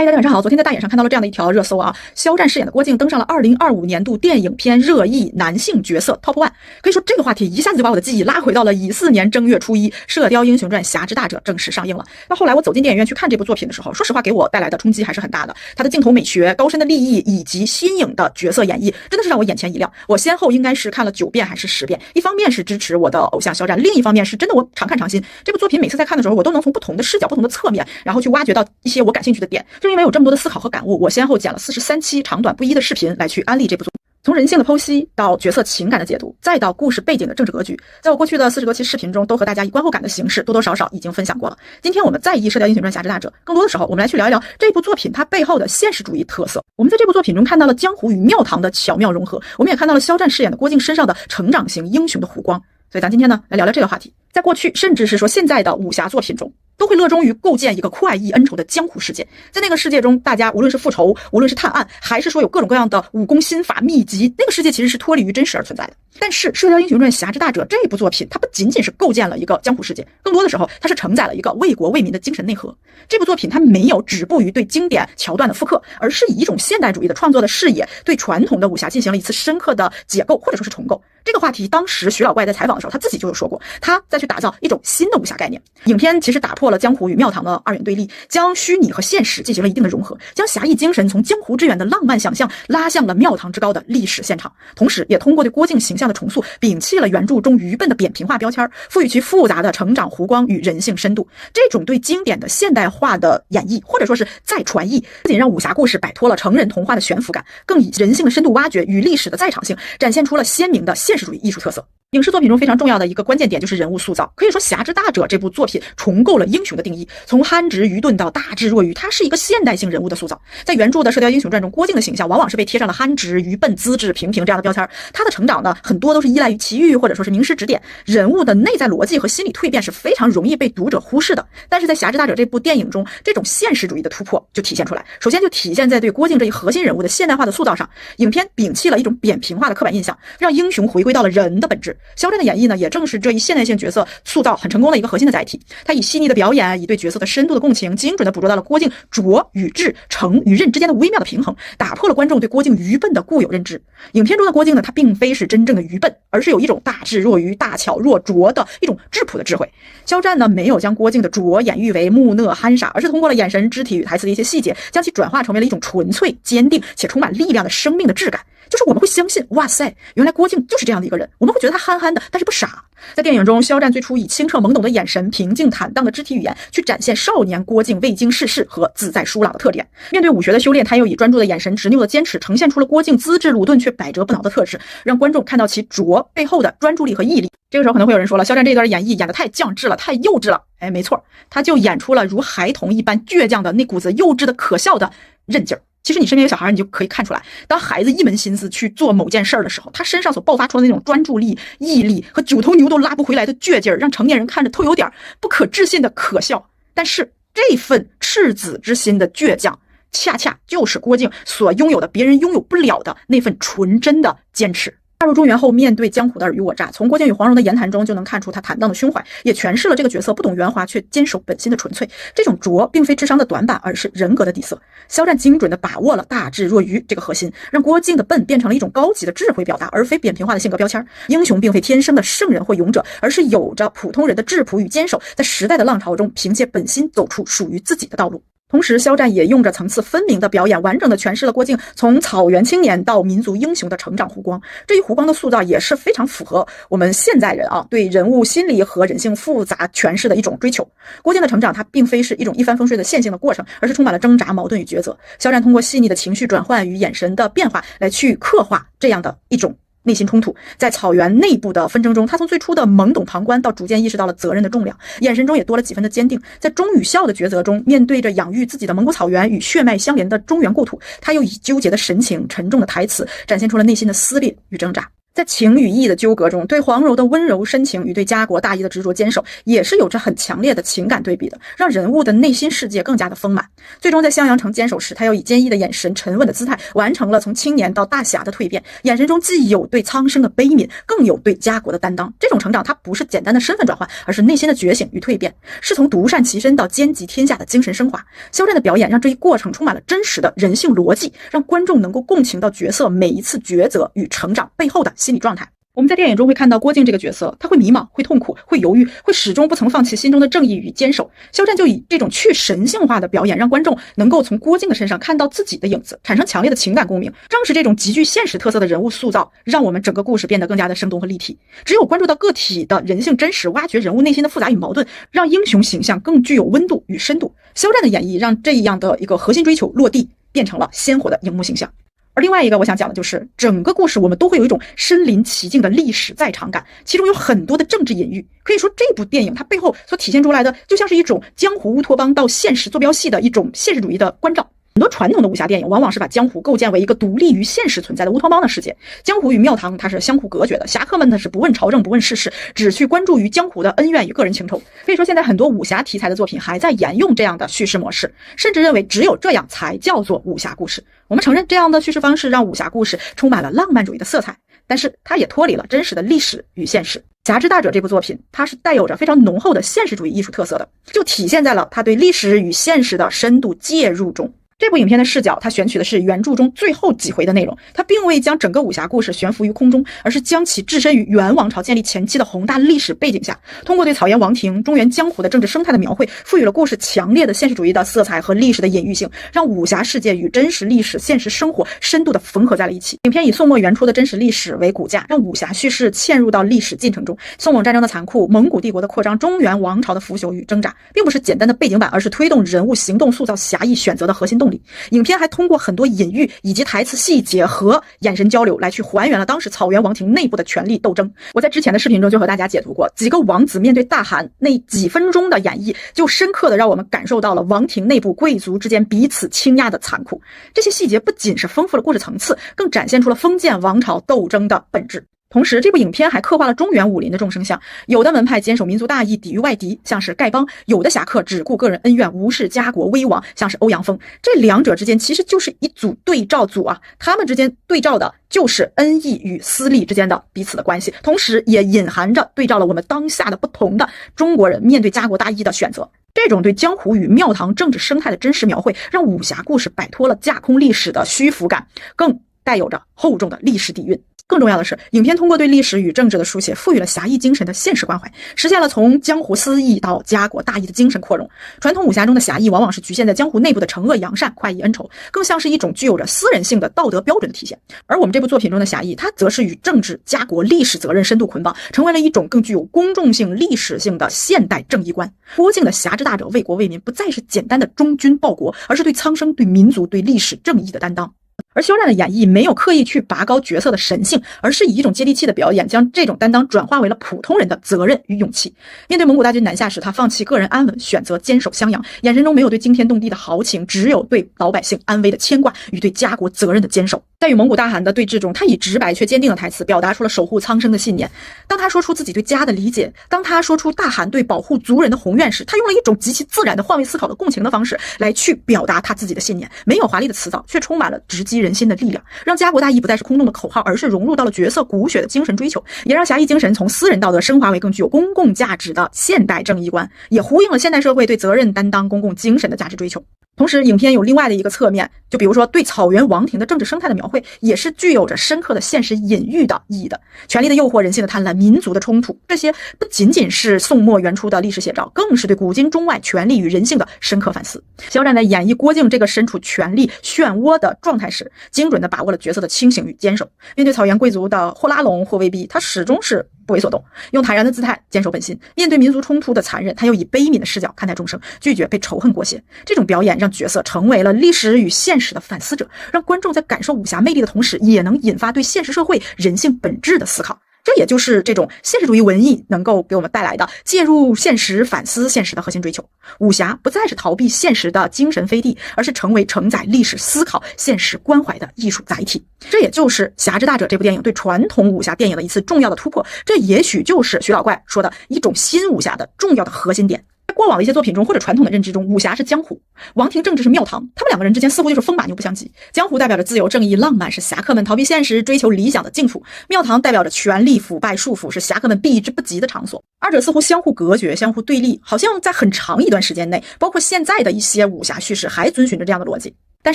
嗨，大家晚上好。昨天在大眼上看到了这样的一条热搜啊，肖战饰演的郭靖登上了2025年度电影片热议男性角色 Top 1。可以说这个话题一下子就把我的记忆拉回到了14年正月初一，《射雕英雄传：侠之大者》正式上映了。那后来我走进电影院去看这部作品的时候，说实话给我带来的冲击还是很大的。它的镜头美学、高深的立意以及新颖的角色演绎，真的是让我眼前一亮。我先后应该是看了9遍还是10遍。一方面是支持我的偶像肖战，另一方面是真的我常看常新。这部作品每次在看的时候，我都能从不同的视角、不同的侧面，然后去挖掘到一些我感兴趣的点。正因为有这么多的思考和感悟，我先后剪了43期长短不一的视频来去安利这部作品。从人性的剖析到角色情感的解读，再到故事背景的政治格局，在我过去的40多期视频中，都和大家以观后感的形式多多少少已经分享过了。今天我们再以《射雕英雄传：侠之大者》，更多的时候我们来去聊一聊这部作品它背后的现实主义特色。我们在这部作品中看到了江湖与庙堂的巧妙融合，我们也看到了肖战饰演的郭靖身上的成长型英雄的弧光。所以咱今天呢来聊聊这个话题。在过去甚至是说现在的武侠作品中，都会热衷于构建一个快意恩仇的江湖世界。在那个世界中，大家无论是复仇，无论是探案，还是说有各种各样的武功心法秘籍，那个世界其实是脱离于真实而存在的。但是《射雕英雄传：侠之大者》这部作品，它不仅仅是构建了一个江湖世界，更多的时候它是承载了一个为国为民的精神内核。这部作品它没有止步于对经典桥段的复刻，而是以一种现代主义的创作的视野，对传统的武侠进行了一次深刻的解构或者说是重构。这个话题当时徐老怪在采访的时候，他自己就有说过，他再去打造一种新的武侠概念。影片其实打破了江湖与庙堂的二元对立，将虚拟和现实进行了一定的融合，将侠义精神从江湖之远的浪漫想象拉向了庙堂之高的历史现场。同时也通过对郭靖形象的重塑，摒弃了原著中愚笨的扁平化标签，赋予其复杂的成长弧光与人性深度。这种对经典的现代化的演绎，或者说是再传译，不仅让武侠故事摆脱了成人童话的悬浮感，更以人性的深度挖掘与历史的在场性，展现出了鲜明的现实主义艺术特色。影视作品中非常重要的一个关键点就是人物塑造。可以说《侠之大者》这部作品重构了英雄的定义，从憨直愚钝到大智若愚，它是一个现代性人物的塑造。在原著的《射雕英雄传》中，郭靖的形象往往是被贴上了憨直、愚笨、资质平平这样的标签。他的成长呢，很多都是依赖于奇遇或者说是名师指点，人物的内在逻辑和心理蜕变是非常容易被读者忽视的。但是在《侠之大者》这部电影中，这种现实主义的突破就体现出来。首先就体现在对郭靖这一核心人物的现代化的塑造上，影片摒弃了一种扁平化的刻板印象，让英雄回归到了人的本质。肖战的演绎呢，也正是这一现代性角色塑造很成功的一个核心的载体。他以细腻的表演，以对角色的深度的共情，精准的捕捉到了郭靖拙与智、诚与任之间的微妙的平衡，打破了观众对郭靖愚笨的固有认知。影片中的郭靖呢，他并非是真正的愚笨，而是有一种大智若愚、大巧若拙的一种质朴的智慧。肖战呢，没有将郭靖的拙演绎为木讷憨傻，而是通过了眼神、肢体与台词的一些细节，将其转化成为了一种纯粹、坚定且充满力量的生命的质感。就是我们会相信，哇塞，原来郭靖就是这样的一个人。我们会觉得他憨憨的，但是不傻。在电影中，肖战最初以清澈懵懂的眼神、平静坦荡的肢体语言，去展现少年郭靖未经世事和自在疏朗的特点。面对武学的修炼，他又以专注的眼神、执拗的坚持，呈现出了郭靖资质鲁钝却百折不挠的特质，让观众看到其拙背后的专注力和毅力。这个时候可能会有人说了，肖战这段演绎演得太降智了，太幼稚了。哎，没错，他就演出了如孩童一般倔强的那股子幼稚的可笑的韧劲儿。其实你身边有小孩，你就可以看出来，当孩子一门心思去做某件事儿的时候，他身上所爆发出的那种专注力、毅力和9头牛都拉不回来的倔劲儿，让成年人看着都有点不可置信的可笑。但是这份赤子之心的倔强，恰恰就是郭靖所拥有的别人拥有不了的那份纯真的坚持。踏入中原后，面对江湖的尔虞我诈，从郭靖与黄蓉的言谈中就能看出他坦荡的胸怀，也诠释了这个角色不懂圆滑却坚守本心的纯粹。这种拙并非智商的短板，而是人格的底色。肖战精准地把握了大智若愚这个核心，让郭靖的笨变成了一种高级的智慧表达，而非扁平化的性格标签。英雄并非天生的圣人或勇者，而是有着普通人的质朴与坚守，在时代的浪潮中凭借本心走出属于自己的道路。同时，肖战也用着层次分明的表演，完整的诠释了郭靖从草原青年到民族英雄的成长弧光。这一弧光的塑造也是非常符合我们现在人对人物心理和人性复杂诠释的一种追求。郭靖的成长，它并非是一种一帆风顺的线性的过程，而是充满了挣扎、矛盾与抉择。肖战通过细腻的情绪转换与眼神的变化来去刻画这样的一种内心冲突。在草原内部的纷争中，他从最初的懵懂旁观到逐渐意识到了责任的重量，眼神中也多了几分的坚定。在忠与孝的抉择中，面对着养育自己的蒙古草原与血脉相连的中原故土，他又以纠结的神情、沉重的台词展现出了内心的撕裂与挣扎。在情与义的纠葛中，对黄柔的温柔深情与对家国大义的执着坚守，也是有着很强烈的情感对比的，让人物的内心世界更加的丰满。最终在襄阳城坚守时，他又以坚毅的眼神、沉稳的姿态，完成了从青年到大侠的蜕变。眼神中既有对苍生的悲悯，更有对家国的担当。这种成长，它不是简单的身份转换，而是内心的觉醒与蜕变，是从独善其身到兼济天下的精神升华。肖战的表演让这一过程充满了真实的人性逻辑，让观众能够共情到角色每一次抉择与成长背后的心理状态。我们在电影中会看到郭靖这个角色，他会迷茫，会痛苦，会犹豫，会始终不曾放弃心中的正义与坚守。肖战就以这种去神性化的表演，让观众能够从郭靖的身上看到自己的影子，产生强烈的情感共鸣。正是这种极具现实特色的人物塑造，让我们整个故事变得更加的生动和立体。只有关注到个体的人性真实，挖掘人物内心的复杂与矛盾，让英雄形象更具有温度与深度。肖战的演绎让这样的一个核心追求落地，变成了鲜活的荧幕形象。而另外一个我想讲的就是整个故事我们都会有一种身临其境的历史在场感，其中有很多的政治隐喻。可以说这部电影它背后所体现出来的就像是一种江湖乌托邦到现实坐标系的一种现实主义的关照。很多传统的武侠电影往往是把江湖构建为一个独立于现实存在的乌托邦的世界，江湖与庙堂它是相互隔绝的，侠客们呢是不问朝政不问世事，只去关注于江湖的恩怨与个人情仇。可以说现在很多武侠题材的作品还在沿用这样的叙事模式，甚至认为只有这样才叫做武侠故事。我们承认这样的叙事方式让武侠故事充满了浪漫主义的色彩，但是它也脱离了真实的历史与现实。《侠之大者》这部作品它是带有着非常浓厚的现实主义艺术特色的，就体现在了它对历史与现实的深度介入中。这部影片的视角，它选取的是原著中最后几回的内容，它并未将整个武侠故事悬浮于空中，而是将其置身于元王朝建立前期的宏大历史背景下，通过对草原王庭、中原江湖的政治生态的描绘，赋予了故事强烈的现实主义的色彩和历史的隐喻性，让武侠世界与真实历史、现实生活深度的缝合在了一起。影片以宋末元初的真实历史为骨架，让武侠叙事嵌入到历史进程中。宋蒙战争的残酷、蒙古帝国的扩张、中原王朝的腐朽与挣扎，并不是简单的背景板，而是推动人物行动、塑造侠义选择的核心动力。影片还通过很多隐喻以及台词细节和眼神交流来去还原了当时草原王庭内部的权力斗争。我在之前的视频中就和大家解读过，几个王子面对大汗那几分钟的演绎，就深刻的让我们感受到了王庭内部贵族之间彼此倾轧的残酷。这些细节不仅是丰富了故事层次，更展现出了封建王朝斗争的本质。同时这部影片还刻画了中原武林的众生相，有的门派坚守民族大义，抵御外敌，像是丐帮；有的侠客只顾个人恩怨，无视家国危亡，像是欧阳锋。这两者之间其实就是一组对照组啊，他们之间对照的就是恩义与私利之间的彼此的关系，同时也隐含着对照了我们当下的不同的中国人面对家国大义的选择。这种对江湖与庙堂政治生态的真实描绘，让武侠故事摆脱了架空历史的虚浮感，更带有着厚重的历史底蕴。更重要的是，影片通过对历史与政治的书写，赋予了侠义精神的现实关怀，实现了从江湖私义到家国大义的精神扩容。传统武侠中的侠义往往是局限在江湖内部的惩恶扬善、快意恩仇，更像是一种具有着私人性的道德标准的体现。而我们这部作品中的侠义，它则是与政治、家国、历史责任深度捆绑，成为了一种更具有公众性、历史性的现代正义观。郭靖的侠之大者，为国为民，不再是简单的忠君报国，而是对苍生、对民族、对历史正义的担当。而肖战的演绎没有刻意去拔高角色的神性，而是以一种接地气的表演，将这种担当转化为了普通人的责任与勇气。面对蒙古大军南下时，他放弃个人安稳，选择坚守襄阳，眼神中没有对惊天动地的豪情，只有对老百姓安危的牵挂与对家国责任的坚守。在与蒙古大汗的对峙中，他以直白却坚定的台词表达出了守护苍生的信念。当他说出自己对家的理解，当他说出大汗对保护族人的宏愿时，他用了一种极其自然的换位思考的共情的方式来去表达他自己的信念，没有华丽的辞藻，却充满了直击人心的力量，让家国大义不再是空洞的口号，而是融入到了角色骨血的精神追求，也让侠义精神从私人道德升华为更具有公共价值的现代正义观，也呼应了现代社会对责任担当、公共精神的价值追求。同时影片有另外的一个侧面，就比如说对草原王庭的政治生态的描绘，也是具有着深刻的现实隐喻的意义的。权力的诱惑、人性的贪婪、民族的冲突，这些不仅仅是宋末元初的历史写照，更是对古今中外权力与人性的深刻反思。肖战在演绎郭靖这个身处权力漩涡的状态时，精准地把握了角色的清醒与坚守。面对草原贵族的或拉拢或威逼，他始终是不为所动，用坦然的姿态坚守本心。面对民族冲突的残忍，他又以悲悯的视角看待众生，拒绝被仇恨裹挟。这种表演让角色成为了历史与现实的反思者，让观众在感受武侠魅力的同时，也能引发对现实社会人性本质的思考。这也就是这种现实主义文艺能够给我们带来的介入现实、反思现实的核心追求。武侠不再是逃避现实的精神飞地，而是成为承载历史思考、现实关怀的艺术载体。这也就是《侠之大者》这部电影对传统武侠电影的一次重要的突破，这也许就是徐老怪说的一种新武侠的重要的核心点。在过往的一些作品中或者传统的认知中，武侠是江湖，王庭正直是庙堂，他们两个人之间似乎就是风马牛不相及。江湖代表着自由、正义、浪漫，是侠客们逃避现实、追求理想的净土；庙堂代表着权力、腐败、束缚，是侠客们避之不及的场所。二者似乎相互隔绝、相互对立，好像在很长一段时间内，包括现在的一些武侠叙事还遵循着这样的逻辑。但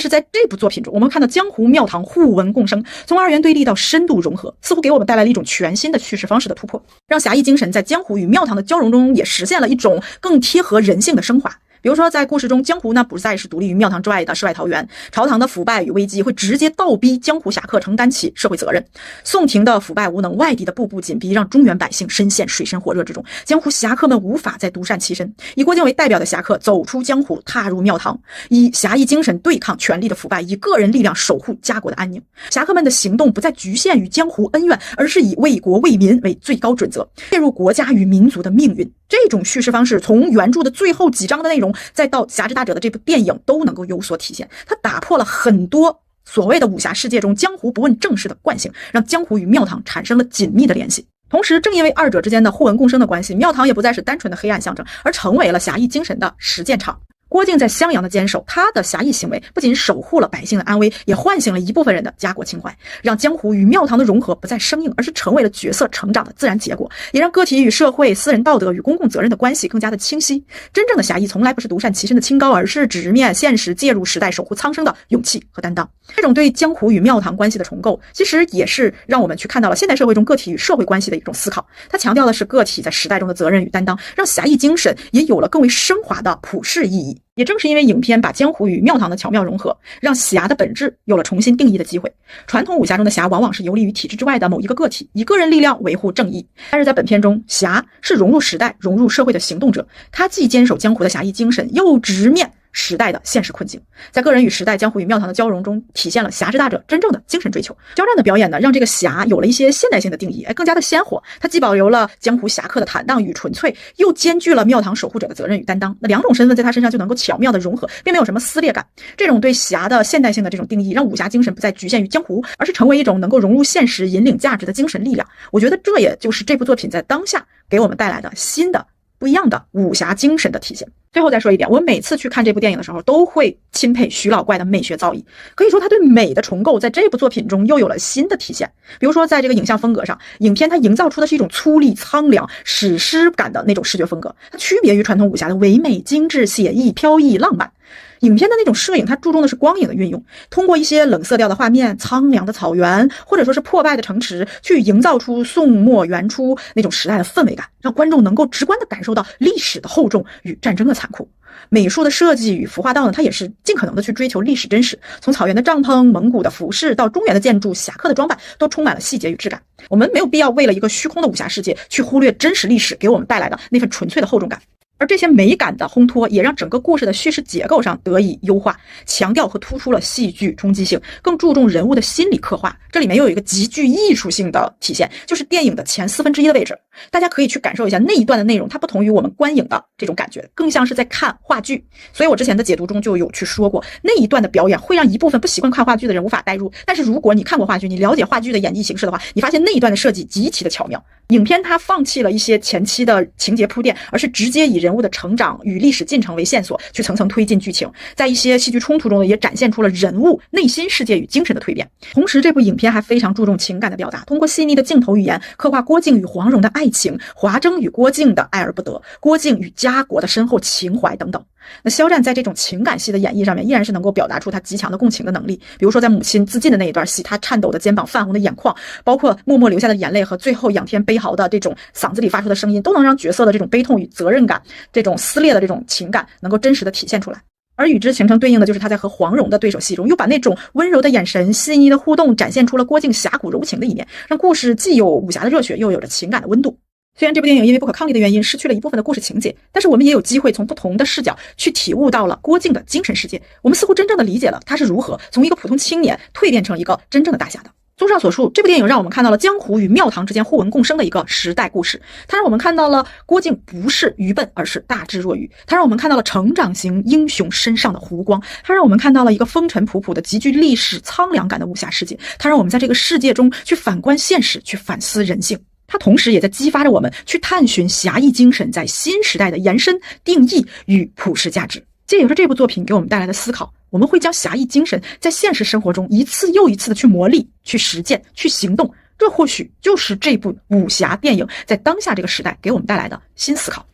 是在这部作品中，我们看到江湖庙堂互文共生，从二元对立到深度融合，似乎给我们带来了一种全新的叙事方式的突破，让侠义精神在江湖与庙堂的交融中也实现了一种更贴合人性的升华。比如说在故事中，江湖呢不再是独立于庙堂之外的世外桃源，朝堂的腐败与危机会直接倒逼江湖侠客承担起社会责任，宋廷的腐败无能，外地的步步紧逼，让中原百姓深陷水深火热之中，江湖侠客们无法再独善其身。以郭靖为代表的侠客走出江湖，踏入庙堂，以侠义精神对抗权力的腐败，以个人力量守护家国的安宁。侠客们的行动不再局限于江湖恩怨，而是以为国为民为最高准则，介入国家与民族的命运。这种叙事方式从原著的最后几章的内容再到《侠之大者》的这部电影都能够有所体现，它打破了很多所谓的武侠世界中江湖不问正事的惯性，让江湖与庙堂产生了紧密的联系。同时正因为二者之间的互文共生的关系，庙堂也不再是单纯的黑暗象征，而成为了侠义精神的实践场。郭靖在襄阳的坚守，他的侠义行为不仅守护了百姓的安危，也唤醒了一部分人的家国情怀，让江湖与庙堂的融合不再生硬，而是成为了角色成长的自然结果，也让个体与社会、私人道德与公共责任的关系更加的清晰。真正的侠义从来不是独善其身的清高，而是直面现实、介入时代、守护苍生的勇气和担当。这种对江湖与庙堂关系的重构，其实也是让我们去看到了现代社会中个体与社会关系的一种思考。它强调的是个体在时代中的责任与担当，让侠义精神也有了更为升华的普世意义。也正是因为影片把江湖与庙堂的巧妙融合，让侠的本质有了重新定义的机会。传统武侠中的侠往往是游离于体制之外的某一个个体，以个人力量维护正义。但是在本片中，侠是融入时代、融入社会的行动者，他既坚守江湖的侠义精神，又直面时代的现实困境，在个人与时代、江湖与庙堂的交融中，体现了侠之大者真正的精神追求。交战的表演呢，让这个侠有了一些现代性的定义，更加的鲜活。它既保留了江湖侠客的坦荡与纯粹，又兼具了庙堂守护者的责任与担当。那两种身份在他身上就能够巧妙的融合，并没有什么撕裂感。这种对侠的现代性的这种定义，让武侠精神不再局限于江湖，而是成为一种能够融入现实、引领价值的精神力量。我觉得这也就是这部作品在当下给我们带来的新的不一样的武侠精神的体现。最后再说一点，我每次去看这部电影的时候，都会钦佩徐老怪的美学造诣。可以说他对美的重构在这部作品中又有了新的体现。比如说在这个影像风格上，影片它营造出的是一种粗粝、苍凉、史诗感的那种视觉风格，它区别于传统武侠的唯美、精致、写意、飘逸、浪漫。影片的那种摄影，它注重的是光影的运用，通过一些冷色调的画面、苍凉的草原，或者说是破败的城池，去营造出宋末元初那种时代的氛围感，让观众能够直观地感受到历史的厚重与战争的残酷。美术的设计与服化道呢，它也是尽可能的去追求历史真实，从草原的帐篷、蒙古的服饰到中原的建筑、侠客的装扮，都充满了细节与质感。我们没有必要为了一个虚空的武侠世界去忽略真实历史给我们带来的那份纯粹的厚重感。而这些美感的烘托也让整个故事的叙事结构上得以优化，强调和突出了戏剧冲击性，更注重人物的心理刻画。这里面又有一个极具艺术性的体现，就是电影的前1/4的位置，大家可以去感受一下那一段的内容，它不同于我们观影的这种感觉，更像是在看话剧。所以我之前的解读中就有去说过，那一段的表演会让一部分不习惯看话剧的人无法代入，但是如果你看过话剧，你了解话剧的演绎形式的话，你发现那一段的设计极其的巧妙。影片它放弃了一些前期的情节铺垫，而是直接以人物的成长与历史进程为线索，去层层推进剧情。在一些戏剧冲突中呢，也展现出了人物内心世界与精神的蜕变。同时这部影片还非常注重情感的表达，通过细腻的镜头语言刻画郭靖与黄蓉的爱情，华筝与郭靖的爱而不得，郭靖与家国的深厚情怀等等。那肖战在这种情感戏的演绎上面依然是能够表达出他极强的共情的能力，比如说在母亲自尽的那一段戏，他颤抖的肩膀、泛红的眼眶，包括默默流下的眼泪和最后仰天悲嚎的这种嗓子里发出的声音，都能让角色的这种悲痛与责任感，这种撕裂的这种情感能够真实的体现出来。而与之形成对应的就是他在和黄蓉的对手戏中，又把那种温柔的眼神、细腻的互动展现出了郭靖侠骨柔情的一面，让故事既有武侠的热血，又有着情感的温度。虽然这部电影因为不可抗力的原因失去了一部分的故事情节，但是我们也有机会从不同的视角去体悟到了郭靖的精神世界，我们似乎真正的理解了他是如何从一个普通青年蜕变成一个真正的大侠的。综上所述，这部电影让我们看到了江湖与庙堂之间互文共生的一个时代故事。它让我们看到了郭靖不是愚笨，而是大智若愚。它让我们看到了成长型英雄身上的弧光。它让我们看到了一个风尘仆仆的、极具历史苍凉感的武侠世界。它让我们在这个世界中去反观现实，去反思人性。它同时也在激发着我们去探寻侠义精神在新时代的延伸、定义与普世价值。借由着这部作品给我们带来的思考，我们会将侠义精神在现实生活中一次又一次的去磨砺、去实践、去行动。这或许就是这部武侠电影在当下这个时代给我们带来的新思考。